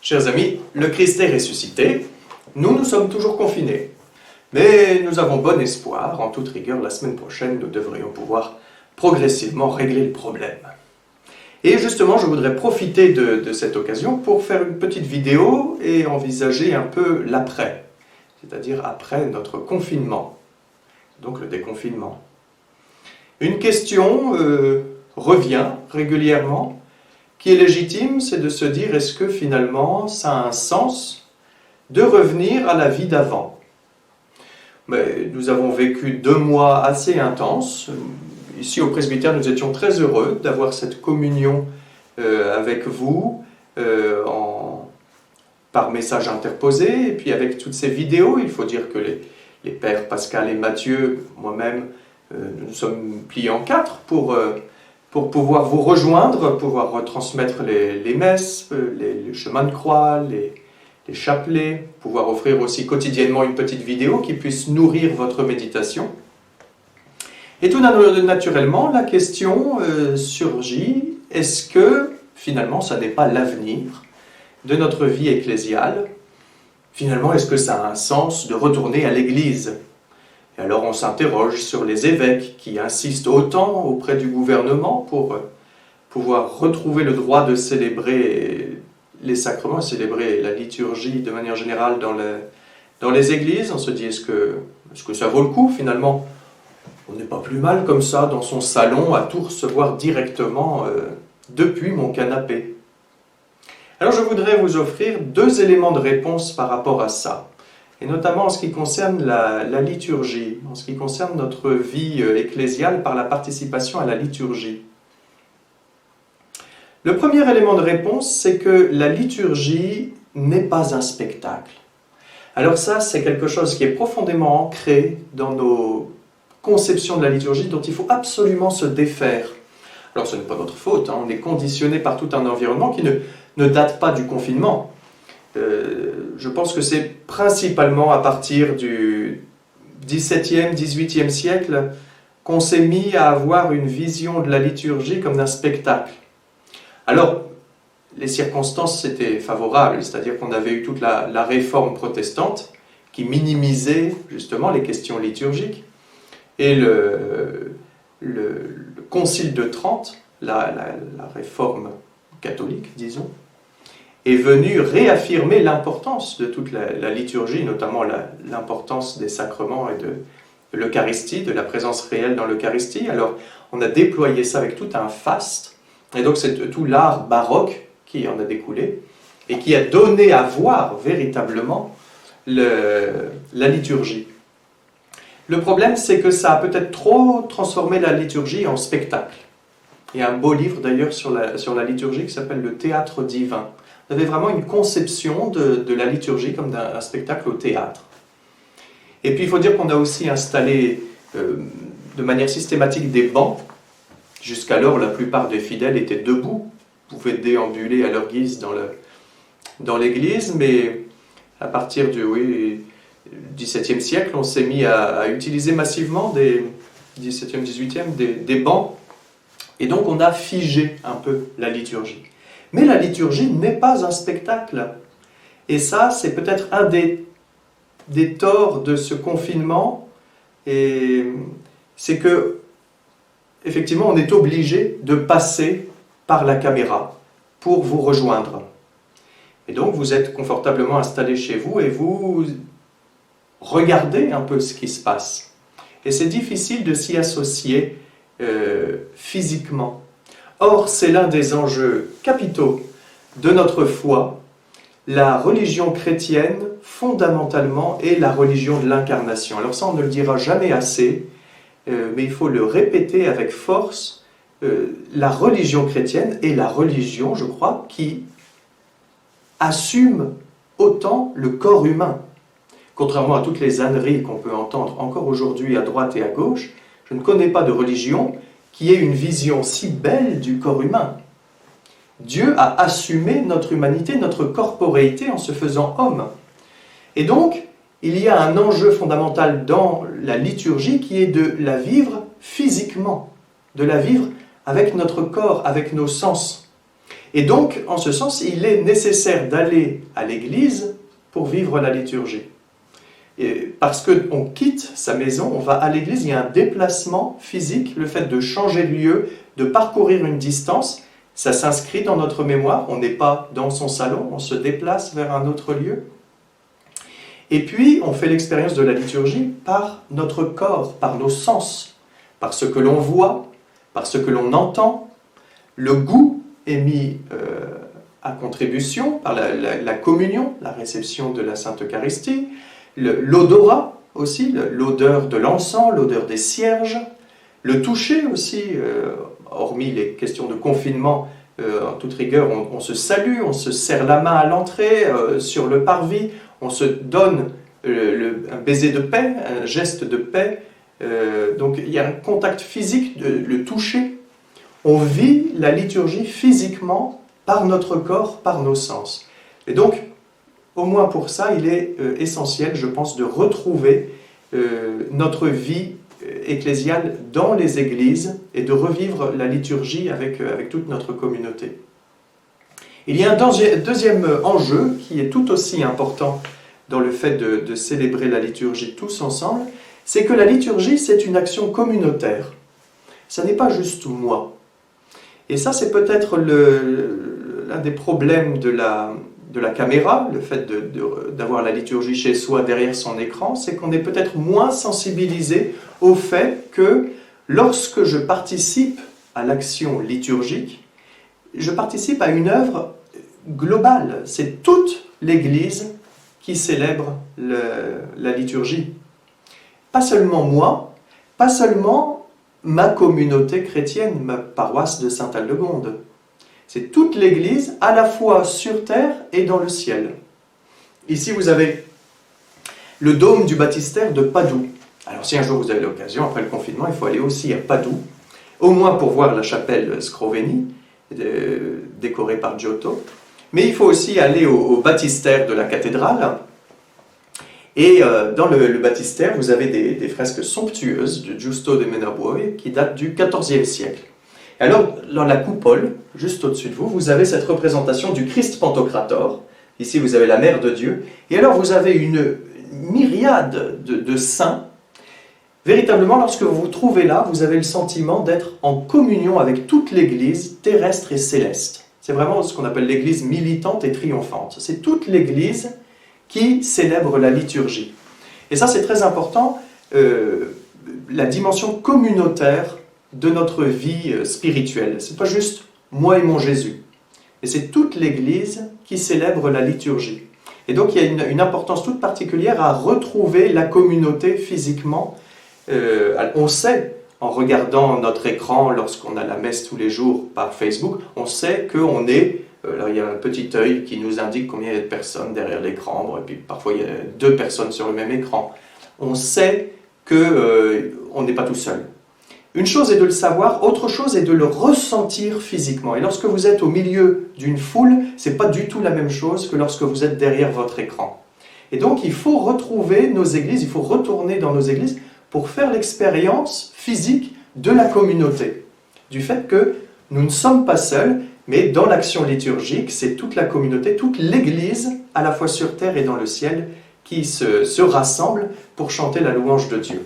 Chers amis, le Christ est ressuscité, nous sommes toujours confinés. Mais nous avons bon espoir, en toute rigueur, la semaine prochaine, nous devrions pouvoir progressivement régler le problème. Et justement, je voudrais profiter de cette occasion pour faire une petite vidéo et envisager un peu l'après, c'est-à-dire après notre confinement, donc le déconfinement. Une question revient régulièrement, qui est légitime, c'est de se dire, est-ce que finalement ça a un sens de revenir à la vie d'avant? Mais nous avons vécu 2 mois assez intenses. Ici au presbytère, nous étions très heureux d'avoir cette communion avec vous par message interposé, et puis avec toutes ces vidéos. Il faut dire que les pères Pascal et Mathieu, moi-même, nous sommes pliés en 4 pour pouvoir vous rejoindre, pouvoir retransmettre les messes, les chemins de croix, les chapelets, pouvoir offrir aussi quotidiennement une petite vidéo qui puisse nourrir votre méditation. Et tout naturellement, la question surgit, est-ce que finalement ça n'est pas l'avenir de notre vie ecclésiale? Finalement, est-ce que ça a un sens de retourner à l'Église? Et alors on s'interroge sur les évêques qui insistent autant auprès du gouvernement pour pouvoir retrouver le droit de célébrer les sacrements, célébrer la liturgie de manière générale dans les églises. On se dit, est-ce que ça vaut le coup finalement? On n'est pas plus mal comme ça dans son salon à tout recevoir directement depuis mon canapé. Alors je voudrais vous offrir 2 éléments de réponse par rapport à ça. Et notamment en ce qui concerne la liturgie, en ce qui concerne notre vie ecclésiale par la participation à la liturgie. Le premier élément de réponse, c'est que la liturgie n'est pas un spectacle. Alors ça, c'est quelque chose qui est profondément ancré dans nos conceptions de la liturgie, dont il faut absolument se défaire. Alors ce n'est pas notre faute, on est conditionné par tout un environnement qui ne date pas du confinement. Je pense que c'est principalement à partir du XVIIe, XVIIIe siècle qu'on s'est mis à avoir une vision de la liturgie comme d'un spectacle. Alors, les circonstances étaient favorables, c'est-à-dire qu'on avait eu toute la réforme protestante qui minimisait justement les questions liturgiques, et le concile de Trente, la réforme catholique, disons, est venu réaffirmer l'importance de toute la liturgie, notamment l'importance des sacrements et de l'Eucharistie, de la présence réelle dans l'Eucharistie. Alors, on a déployé ça avec tout un faste, et donc c'est tout l'art baroque qui en a découlé, et qui a donné à voir véritablement la liturgie. Le problème, c'est que ça a peut-être trop transformé la liturgie en spectacle. Il y a un beau livre d'ailleurs sur la liturgie qui s'appelle « Le théâtre divin ». Vous avez vraiment une conception de la liturgie comme d'un spectacle au théâtre. Et puis il faut dire qu'on a aussi installé de manière systématique des bancs. Jusqu'alors, la plupart des fidèles étaient debout, pouvaient déambuler à leur guise dans l'église, mais à partir du XVIIe siècle, on s'est mis à utiliser massivement XVIIe, XVIIIe, des bancs, et donc on a figé un peu la liturgie. Mais la liturgie n'est pas un spectacle. Et ça, c'est peut-être un des torts de ce confinement. Et c'est que, effectivement, on est obligé de passer par la caméra pour vous rejoindre. Et donc, vous êtes confortablement installé chez vous et vous regardez un peu ce qui se passe. Et c'est difficile de s'y associer physiquement. Or, c'est l'un des enjeux capitaux de notre foi. La religion chrétienne, fondamentalement, est la religion de l'incarnation. Alors ça, on ne le dira jamais assez, mais il faut le répéter avec force. La religion chrétienne est la religion, je crois, qui assume autant le corps humain. Contrairement à toutes les âneries qu'on peut entendre encore aujourd'hui à droite et à gauche, je ne connais pas de religion qui ait une vision si belle du corps humain. Dieu a assumé notre humanité, notre corporéité en se faisant homme. Et donc, il y a un enjeu fondamental dans la liturgie qui est de la vivre physiquement, de la vivre avec notre corps, avec nos sens. Et donc, en ce sens, il est nécessaire d'aller à l'église pour vivre la liturgie. Et parce qu'on quitte sa maison, on va à l'église, il y a un déplacement physique, le fait de changer de lieu, de parcourir une distance, ça s'inscrit dans notre mémoire, on n'est pas dans son salon, on se déplace vers un autre lieu. Et puis, on fait l'expérience de la liturgie par notre corps, par nos sens, par ce que l'on voit, par ce que l'on entend. Le goût est mis à contribution par la communion, la réception de la Sainte Eucharistie, l'odorat aussi, l'odeur de l'encens, l'odeur des cierges, le toucher aussi, hormis les questions de confinement, en toute rigueur, on se salue, on se serre la main à l'entrée, sur le parvis, on se donne un baiser de paix, un geste de paix. Donc il y a un contact physique, le toucher. On vit la liturgie physiquement par notre corps, par nos sens. Et donc, au moins pour ça, il est essentiel, je pense, de retrouver notre vie ecclésiale dans les églises et de revivre la liturgie avec toute notre communauté. Il y a un deuxième enjeu qui est tout aussi important dans le fait de célébrer la liturgie tous ensemble, c'est que la liturgie, c'est une action communautaire. Ça n'est pas juste moi. Et ça, c'est peut-être l'un des problèmes de la caméra, le fait d'avoir la liturgie chez soi derrière son écran, c'est qu'on est peut-être moins sensibilisé au fait que lorsque je participe à l'action liturgique, je participe à une œuvre globale. C'est toute l'Église qui célèbre la liturgie. Pas seulement moi, pas seulement ma communauté chrétienne, ma paroisse de Sainte-Aldegonde. C'est toute l'Église, à la fois sur terre et dans le ciel. Ici, vous avez le dôme du baptistère de Padoue. Alors, si un jour vous avez l'occasion, après le confinement, il faut aller aussi à Padoue, au moins pour voir la chapelle Scroveni, décorée par Giotto. Mais il faut aussi aller au baptistère de la cathédrale. Et dans le baptistère, vous avez des fresques somptueuses de Giusto de Menabue qui datent du XIVe siècle. Et alors, dans la coupole, juste au-dessus de vous, vous avez cette représentation du Christ Pantocrator. Ici, vous avez la Mère de Dieu. Et alors, vous avez une myriade de saints. Véritablement, lorsque vous vous trouvez là, vous avez le sentiment d'être en communion avec toute l'Église terrestre et céleste. C'est vraiment ce qu'on appelle l'Église militante et triomphante. C'est toute l'Église qui célèbre la liturgie. Et ça, c'est très important, la dimension communautaire de notre vie spirituelle. Ce n'est pas juste moi et mon Jésus, mais c'est toute l'Église qui célèbre la liturgie. Et donc, il y a une importance toute particulière à retrouver la communauté physiquement. On sait, en regardant notre écran lorsqu'on a la messe tous les jours par Facebook, on sait qu'on est... Là, il y a un petit œil qui nous indique combien il y a de personnes derrière l'écran, et puis parfois il y a 2 personnes sur le même écran. On sait qu'on n'est pas tout seul. Une chose est de le savoir, autre chose est de le ressentir physiquement. Et lorsque vous êtes au milieu d'une foule, ce n'est pas du tout la même chose que lorsque vous êtes derrière votre écran. Et donc il faut retrouver nos églises, il faut retourner dans nos églises pour faire l'expérience physique de la communauté. Du fait que nous ne sommes pas seuls, mais dans l'action liturgique, c'est toute la communauté, toute l'Église, à la fois sur terre et dans le ciel, qui se rassemble pour chanter la louange de Dieu.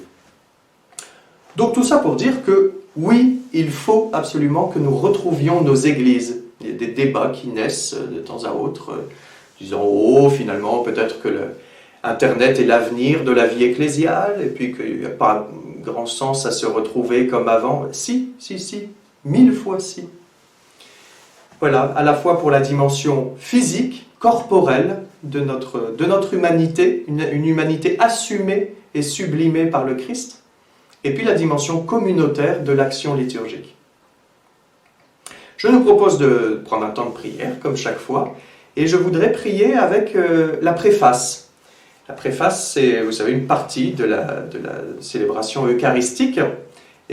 Donc tout ça pour dire que oui, il faut absolument que nous retrouvions nos églises. Il y a des débats qui naissent de temps à autre, disant « Oh, finalement, peut-être que Internet est l'avenir de la vie ecclésiale, et puis qu'il n'y a pas grand sens à se retrouver comme avant. » Si, 1000 fois si. Voilà, à la fois pour la dimension physique, corporelle de notre humanité, une humanité assumée et sublimée par le Christ, et puis la dimension communautaire de l'action liturgique. Je nous propose de prendre un temps de prière, comme chaque fois, et je voudrais prier avec la préface. La préface, c'est, vous savez, une partie de la célébration eucharistique,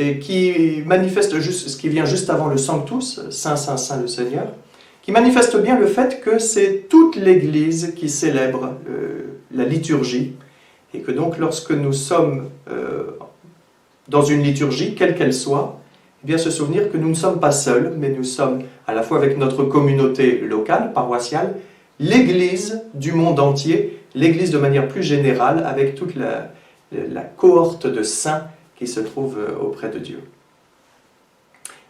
et qui manifeste juste, ce qui vient juste avant le Sanctus, Saint, Saint, Saint le Seigneur, qui manifeste bien le fait que c'est toute l'Église qui célèbre la liturgie, et que donc lorsque nous sommes dans une liturgie, quelle qu'elle soit, eh bien se souvenir que nous ne sommes pas seuls, mais nous sommes à la fois avec notre communauté locale, paroissiale, l'Église du monde entier, l'Église de manière plus générale, avec toute la cohorte de saints qui se trouvent auprès de Dieu.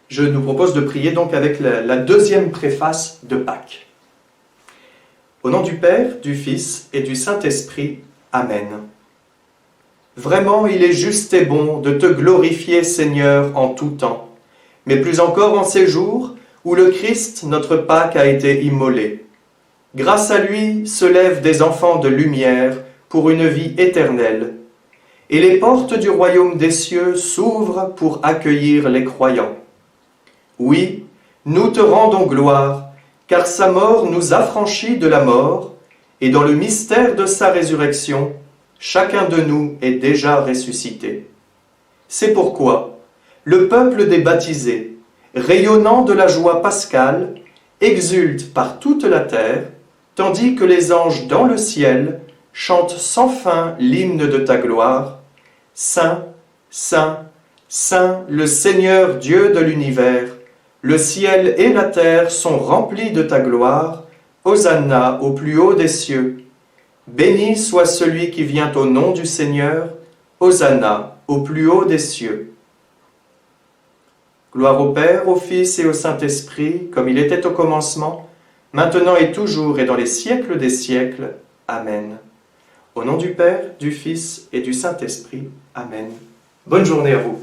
Je nous propose de prier donc avec la deuxième préface de Pâques. Au nom du Père, du Fils et du Saint-Esprit, Amen. Vraiment, il est juste et bon de te glorifier, Seigneur, en tout temps, mais plus encore en ces jours où le Christ, notre Pâque, a été immolé. Grâce à lui se lèvent des enfants de lumière pour une vie éternelle, et les portes du royaume des cieux s'ouvrent pour accueillir les croyants. Oui, nous te rendons gloire, car sa mort nous affranchit de la mort, et dans le mystère de sa résurrection, chacun de nous est déjà ressuscité. C'est pourquoi le peuple des baptisés, rayonnant de la joie pascale, exulte par toute la terre, tandis que les anges dans le ciel chantent sans fin l'hymne de ta gloire. Saint, Saint, Saint, le Seigneur Dieu de l'univers, le ciel et la terre sont remplis de ta gloire. Hosanna au plus haut des cieux. Béni soit celui qui vient au nom du Seigneur. Hosanna au plus haut des cieux. Gloire au Père, au Fils et au Saint-Esprit, comme il était au commencement, maintenant et toujours et dans les siècles des siècles. Amen. Au nom du Père, du Fils et du Saint-Esprit. Amen. Bonne journée à vous.